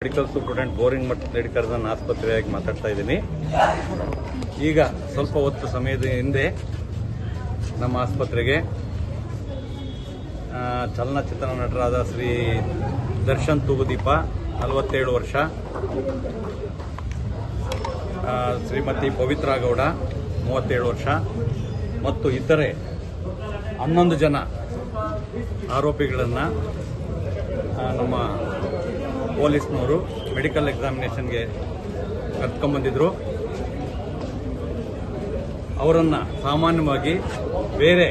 Medical superintendent boring ಮಠ ನೇಡ್ಕರ್ನ ಆಸ್ಪತ್ರೆಯಾಗಿ ಮಾತಾಡ್ತಾ ಇದ್ದೀನಿ. ಈಗ ಸ್ವಲ್ಪ ಹೊತ್ತು ಸಮಯದ ಹಿಂದೆ ನಮ್ಮ ಆಸ್ಪತ್ರೆಗೆ ಚಲನಚಿತ್ರ ನಟರಾದ ಶ್ರೀ ದರ್ಶನ್ ತೂಗುದೀಪ 47 ವರ್ಷ, ಶ್ರೀಮತಿ ಪವಿತ್ರ ಗೌಡ 37 ವರ್ಷ ಮತ್ತು ಇತರೆ 11 ಜನ ಆರೋಪಿಗಳನ್ನು ನಮ್ಮ ಪೊಲೀಸ್ನವರು ಮೆಡಿಕಲ್ ಎಕ್ಸಾಮಿನೇಷನ್ಗೆ ಕರ್ಕೊಂಡ್ಬಂದಿದ್ರು. ಅವರನ್ನು ಸಾಮಾನ್ಯವಾಗಿ ಬೇರೆ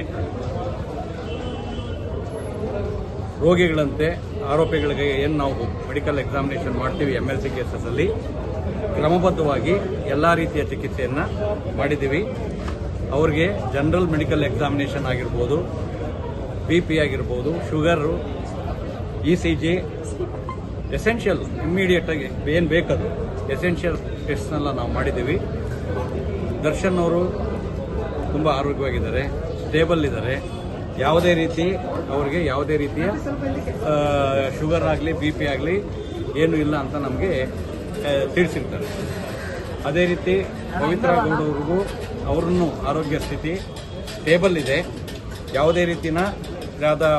ರೋಗಿಗಳಂತೆ ಆರೋಪಿಗಳಿಗೆ ಏನು ನಾವು ಮೆಡಿಕಲ್ ಎಕ್ಸಾಮಿನೇಷನ್ ಮಾಡ್ತೀವಿ MLC ಕೇಸಸ್ಸಲ್ಲಿ ಕ್ರಮಬದ್ಧವಾಗಿ ಎಲ್ಲ ರೀತಿಯ ಚಿಕಿತ್ಸೆಯನ್ನು ಮಾಡಿದ್ದೀವಿ. ಅವ್ರಿಗೆ ಜನರಲ್ ಮೆಡಿಕಲ್ ಎಕ್ಸಾಮಿನೇಷನ್ ಆಗಿರ್ಬೋದು, BP ಆಗಿರ್ಬೋದು, ಶುಗರು, ECG, ಎಸೆನ್ಷಿಯಲ್ ಇಮ್ಮಿಡಿಯೇಟ್ ಆಗಿ ಏನು ಬೇಕದು ಎಸೆನ್ಷಿಯಲ್ ಟೆಸ್ಟ್ನೆಲ್ಲ ನಾವು ಮಾಡಿದ್ದೀವಿ. ದರ್ಶನ್ ಅವರು ತುಂಬ ಆರೋಗ್ಯವಾಗಿದ್ದಾರೆ, ಸ್ಟೇಬಲ್ ಇದ್ದಾರೆ. ಯಾವುದೇ ರೀತಿಯ ಶುಗರ್ ಆಗಲಿ BP ಆಗಲಿ ಏನೂ ಇಲ್ಲ ಅಂತ ನಮಗೆ ತಿಳಿಸಿರ್ತಾರೆ. ಅದೇ ರೀತಿ ಪವಿತ್ರ ಗೌಡವ್ರಿಗೂ ಅವ್ರನ್ನೂ ಆರೋಗ್ಯ ಸ್ಥಿತಿ ಸ್ಟೇಬಲ್ ಇದೆ. ಯಾವುದೇ ರೀತಿಯ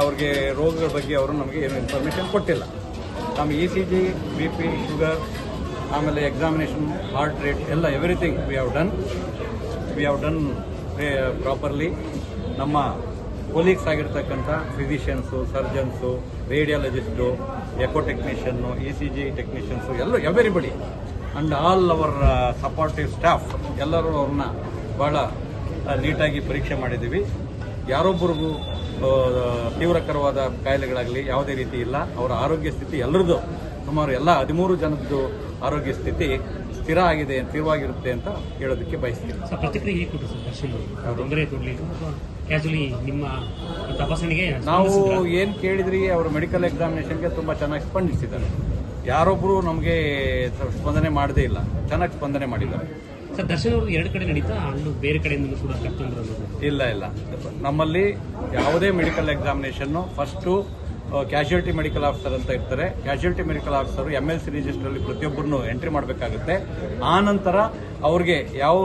ಅವ್ರಿಗೆ ರೋಗಗಳ ಬಗ್ಗೆ ಅವರು ನಮಗೆ ಏನು ಇನ್ಫಾರ್ಮೇಷನ್ ಕೊಟ್ಟಿಲ್ಲ. ನಮ್ಮ ECG, BP, ಶುಗರ್, ಆಮೇಲೆ ಎಕ್ಸಾಮಿನೇಷನ್, ಹಾರ್ಟ್ ರೇಟ್ ಎಲ್ಲ everything we have done properly. ನಮ್ಮ ಕೊಲೀಗ್ಸ್ ಆಗಿರ್ತಕ್ಕಂಥ physicians, surgeons, radiologist, echo technician, ECG technicians everybody and all our supportive staff ಎಲ್ಲರೂ ಅವ್ರನ್ನ ಭಾಳ ನೀಟಾಗಿ ಪರೀಕ್ಷೆ ಮಾಡಿದ್ದೀವಿ. ಯಾರೊಬ್ಬರಿಗೂ ತೀವ್ರಕರವಾದ ಕಾಯಿಲೆಗಳಾಗಲಿ ಯಾವುದೇ ರೀತಿ ಇಲ್ಲ. ಅವರ ಆರೋಗ್ಯ ಸ್ಥಿತಿ ಎಲ್ಲರದ್ದು ಸುಮಾರು 13 ಜನದ್ದು ಆರೋಗ್ಯ ಸ್ಥಿತಿ ಸ್ಥಿರವಾಗಿರುತ್ತೆ ಅಂತ ಹೇಳೋದಕ್ಕೆ ಬಯಸ್ತೀನಿ. ನಾವು ಏನು ಕೇಳಿದ್ರಿ, ಅವರು ಮೆಡಿಕಲ್ ಎಕ್ಸಾಮಿನೇಷನ್ಗೆ ತುಂಬ ಚೆನ್ನಾಗಿ ಸ್ಪಂದಿಸಿದ್ದಾರೆ. ಯಾರೊಬ್ಬರು ನಮಗೆ ಸ್ಪಂದನೆ ಮಾಡದೇ ಇಲ್ಲ, ಚೆನ್ನಾಗಿ ಸ್ಪಂದನೆ ಮಾಡಿದ್ದಾರೆ. ಸರ್, ದರ್ಶನ್ ಅವರು 2 ಕಡೆ ನಡೀತಾ ಅಲ್ಲೂ ಬೇರೆ ಕಡೆಯಿಂದ ಕೂಡ ಕರ್ತಂದ್ರು? ಇಲ್ಲ, ನಮ್ಮಲ್ಲಿ ಯಾವುದೇ medical examination first casualty medical officer ಅಂತ ಇರ್ತಾರೆ. ಕ್ಯಾಶುಯಾಲಿಟಿ ಮೆಡಿಕಲ್ ಆಫೀಸರು MLC ರಿಜಿಸ್ಟ್ರಲ್ಲಿ ಪ್ರತಿಯೊಬ್ಬರನ್ನು ಎಂಟ್ರಿ ಮಾಡಬೇಕಾಗುತ್ತೆ. ಆ ನಂತರ ಅವ್ರಿಗೆ ಯಾವ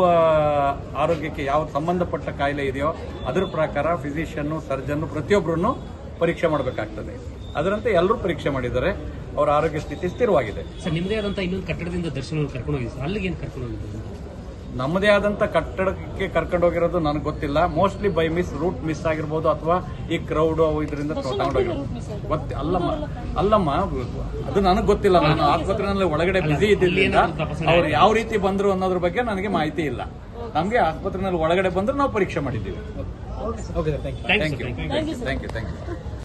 ಆರೋಗ್ಯಕ್ಕೆ ಯಾವ ಸಂಬಂಧಪಟ್ಟ ಕಾಯಿಲೆ ಇದೆಯೋ ಅದರ ಪ್ರಕಾರ ಫಿಸಿಷಿಯನ್ನು, ಸರ್ಜನ್ನು ಪ್ರತಿಯೊಬ್ಬರನ್ನು ಪರೀಕ್ಷೆ ಮಾಡಬೇಕಾಗ್ತದೆ. ಅದರಂತೆ ಎಲ್ಲರೂ ಪರೀಕ್ಷೆ ಮಾಡಿದ್ದಾರೆ. ಅವರ ಆರೋಗ್ಯ ಸ್ಥಿತಿ ಸ್ಥಿರವಾಗಿದೆ. ಸರ್, ನಿಮ್ಮದೇ ಆದಂಥ ಇನ್ನೊಂದು ಕಟ್ಟಡದಿಂದ ದರ್ಶನ ಕರ್ಕೊಂಡು ಹೋಗಿದ್ದು ಸರ್, ಅಲ್ಲಿಗೆ ಏನು ಕರ್ಕೊಂಡು ಹೋಗಿದ್ದು? ನಮ್ಮದೇ ಆದಂಥ ಕಟ್ಟಡಕ್ಕೆ ಕರ್ಕೊಂಡು ಹೋಗಿರೋದು ನನಗೆ ಗೊತ್ತಿಲ್ಲ. ಮೋಸ್ಟ್ಲಿ ಬೈ ರೂಟ್ ಮಿಸ್ ಆಗಿರ್ಬೋದು, ಅಥವಾ ಈ ಕ್ರೌಡ್ ಇದರಿಂದ ತಗೊಂಡೋಗಿರ್ಬೋದು. ಅಲ್ಲಮ್ಮ, ಅದು ನನಗೆ ಗೊತ್ತಿಲ್ಲ. ನಾನು ಆಸ್ಪತ್ರೆಯಲ್ಲಿ ಒಳಗಡೆ ಬಿಸಿ ಇದ್ದಿದ್ದರಿಂದ ಅವ್ರು ಯಾವ ರೀತಿ ಬಂದ್ರು ಅನ್ನೋದ್ರ ಬಗ್ಗೆ ನನಗೆ ಮಾಹಿತಿ ಇಲ್ಲ. ನಮಗೆ ಆಸ್ಪತ್ರೆಯಲ್ಲಿ ಒಳಗಡೆ ಬಂದ್ರೆ ನಾವು ಪರೀಕ್ಷೆ ಮಾಡಿದ್ದೀವಿ. Thank you.